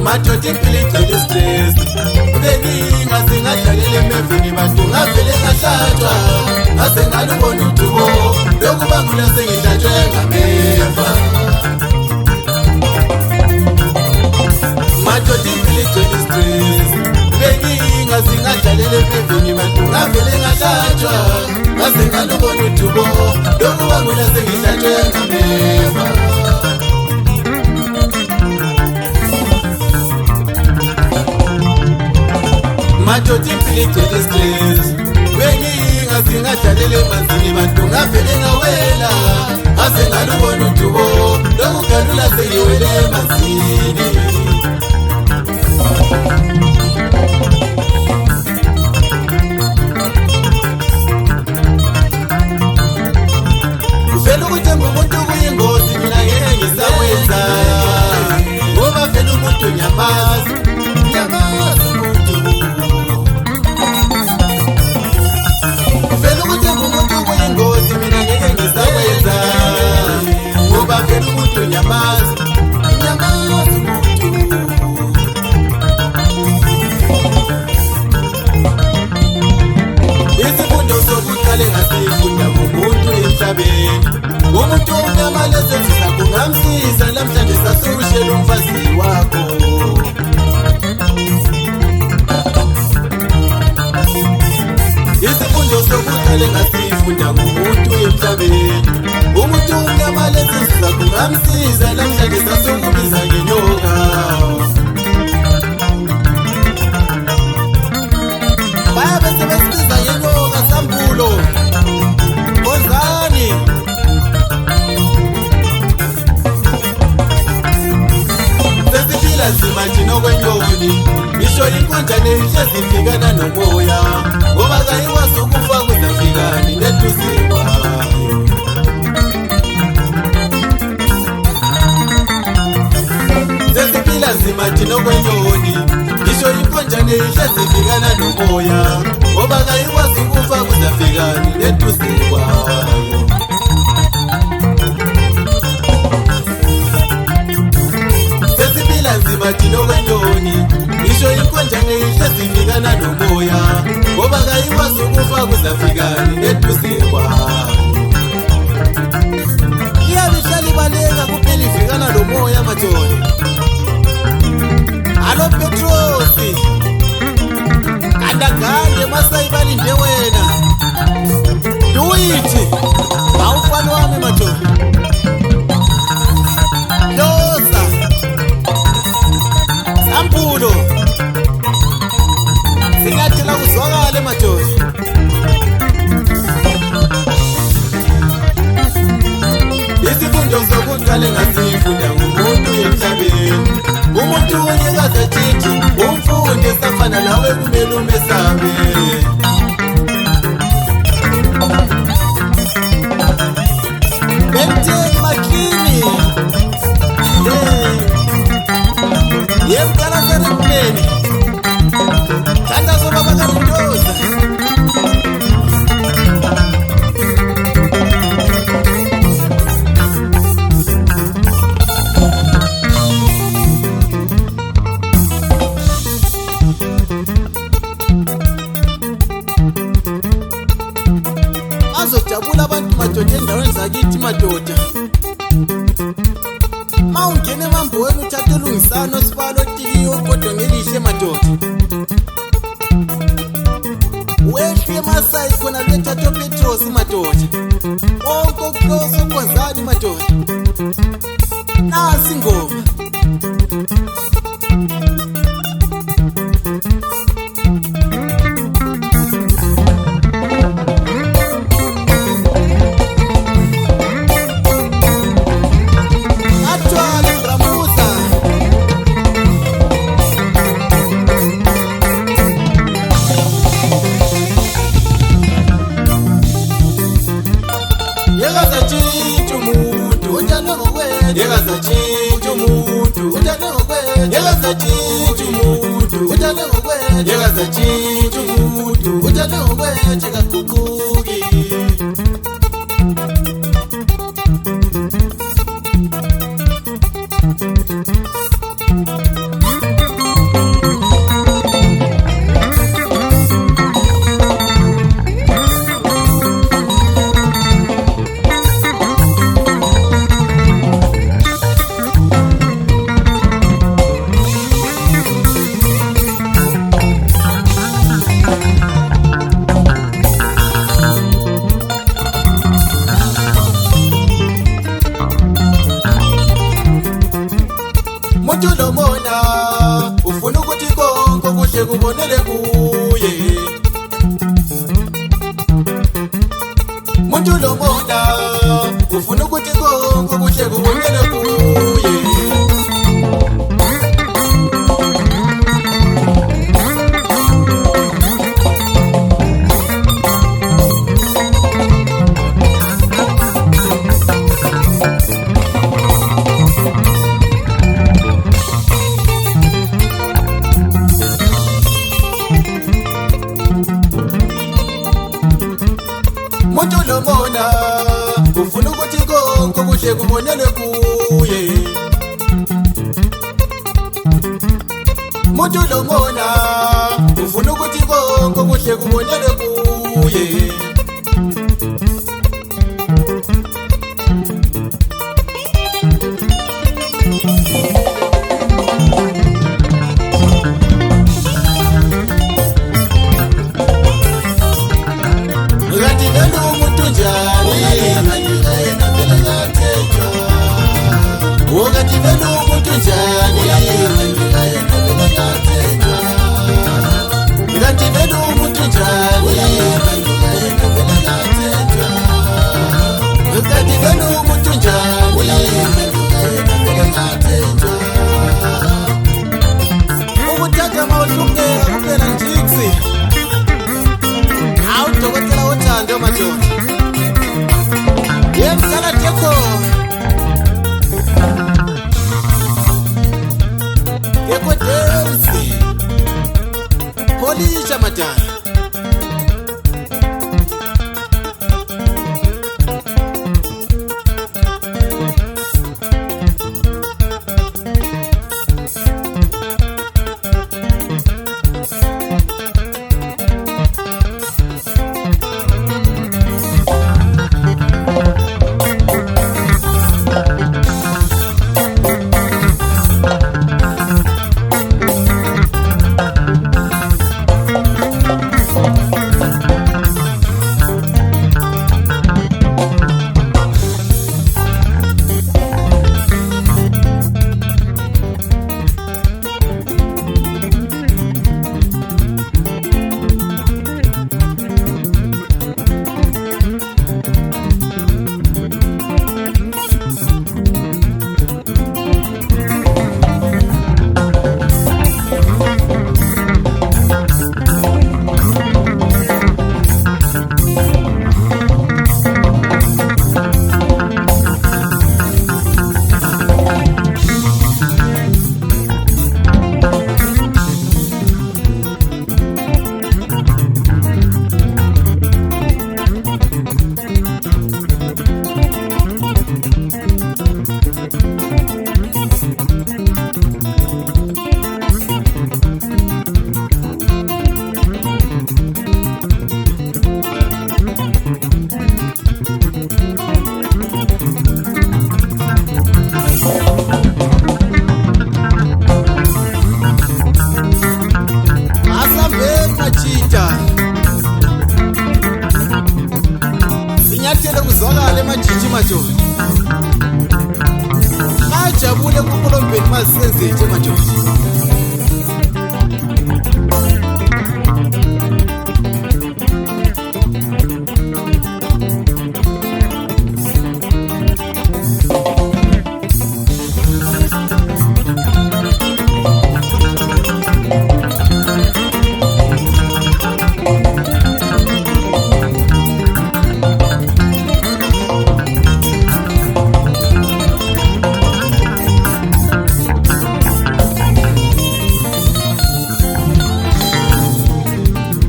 madoda impilo igcwele stress beninga singadlalele emeveni bantu ngavele ngahlatshwa ngase ngalubona udubo lokubangula sengihlatshwe ngameva madoda impilo igcwele stress beninga singadlalele emeveni bantu ngavele ngahlatshwa ngase ngalubona udubo lokubangula sengihlatshwe ngameva madoda impilo igcwele stress beninga singadlalele emanzini bantu ngavele ngawela ngase ngalubona udubo lokugalula sengiwele emanzini vele ukuthemba umuntu kuyingozi mina ngeke ngisawenza ngoba vele umuntu nyamazi umuntu vele ukuthemba umuntu kuyingozi mina ngeke ngisawenza ngoba vele umuntu nyamazi umuntu isifundo sokuqala engasifunda ngumuntu emhlabeni umuntu omnyama lezenzisa kungamsiza namhlanje sasushela umfazi wakho isifundo sokuqala engasifunda ngumuntu emhlabeni umuntu omnyama lezenzisa kungamsiza namhlanje sasukubiza ngenyoka bayabe sebesibiza ngenyoka sambulo ozani sesiphila nzima thina okwenyoni ngisho inkonjane ihlezifika nomoya ngoba kayikwazi ukufa kuzafikani neduze kwayo sesiphila nzima thina okwenyoni ngisho inkonjane ihlezifika nomoya ngoba kayikwazi ukufa kuzafikani neduze kwayo nzima thina okwenyoni ngisho inkonjane ihlezifika nomoya ngoba kayikwazi ukufa kuzafikani neduze kwayo iyabihlala ibaleka kuphela ifikana nomoya mathole alo Petrosi gandagande masayibalinde wena duyithi awufana wami mathole losa sambulo singathela kuzwakale madoda isifundo sokuqala engasifunda ngumuntu emhlabeni umuntu onyekazi athithi umfundi esafana nawe kumele umesabe benteni makini yemkala serempleni kandazo baba karindoza azojabula abantu madoda endaweni zakithi madoda mawungene emambweni uthathe ulungisano sibalo tikiyo kodwa ngelihle madoda wehle eMasayi khona lwethathe Petrosi madoda konke okuhlose ukonzani madoda nasi ingoma kuhle kubonele kuye muntu lomona ufuna ukuthi konke kuhle kubonele kuye muntu lomona ufuna ukuthi konke kuhle kubonele kuye muntu lomona ufuna ukuthi konke kuhle kubonele kuye ukuthatha mawuhlukeka kuphela njiksi awudokotela wothando madoda yemsala tekho yekodensi polisha madala sinyathele kuzwakala emajiji madoda ajabule kukulombeni masenze madoda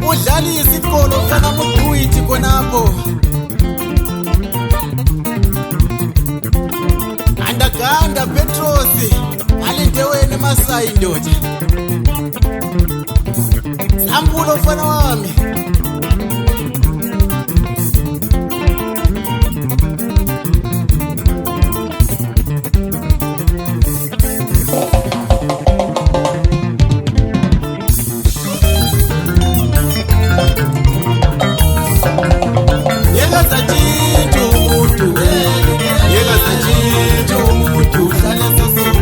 udlali isikolo kana muduiti konapho andaganda Petrosi alindeweni Masayi ndoda sambulo mfana wami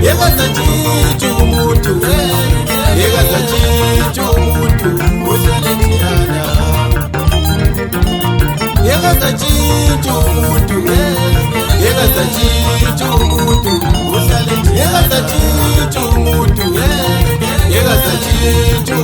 Yega za chicho umutu, yega za chicho umutu. wethu